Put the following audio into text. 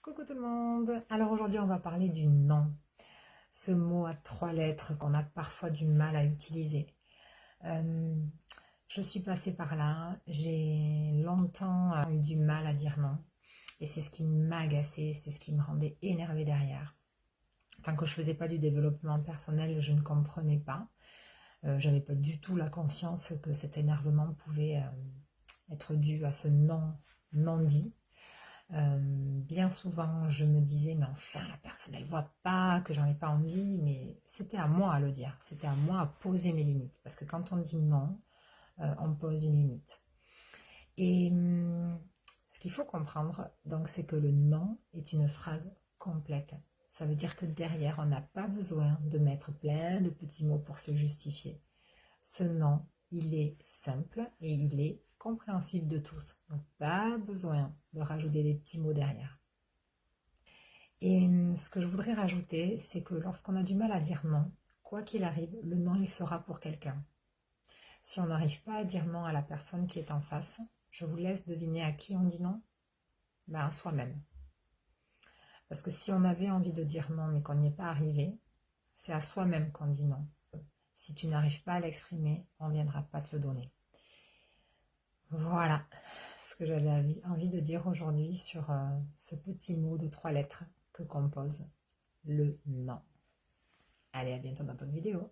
Coucou tout le monde. Alors aujourd'hui on va parler du non. Ce mot à 3 lettres qu'on a parfois du mal à utiliser. Euh, je suis passée par là, j'ai longtemps eu du mal à dire non. Et c'est ce qui m'agaçait, c'est ce qui me rendait énervée derrière. Tant que je faisais pas du développement personnel, je ne comprenais pas. J'avais pas du tout la conscience que cet énervement pouvait être dû à ce non dit. Bien souvent, je me disais, mais enfin, la personne, elle voit pas que j'en ai pas envie, mais c'était à moi à le dire, c'était à moi à poser mes limites. Parce que quand on dit non, on pose une limite. Et ce qu'il faut comprendre, donc, c'est que le non est une phrase complète. Ça veut dire que derrière, on n'a pas besoin de mettre plein de petits mots pour se justifier. Ce non, il est simple et il est compréhensible de tous. Donc, pas besoin de rajouter des petits mots derrière. Et ce que je voudrais rajouter, c'est que lorsqu'on a du mal à dire non, quoi qu'il arrive, le non, il sera pour quelqu'un. Si on n'arrive pas à dire non à la personne qui est en face, je vous laisse deviner à qui on dit non. Ben, à soi-même. Parce que si on avait envie de dire non mais qu'on n'y est pas arrivé, c'est à soi-même qu'on dit non. Si tu n'arrives pas à l'exprimer, on ne viendra pas te le donner. Voilà ce que j'avais envie de dire aujourd'hui sur ce petit mot de 3 lettres que compose le non. Allez, à bientôt dans d'autres vidéos.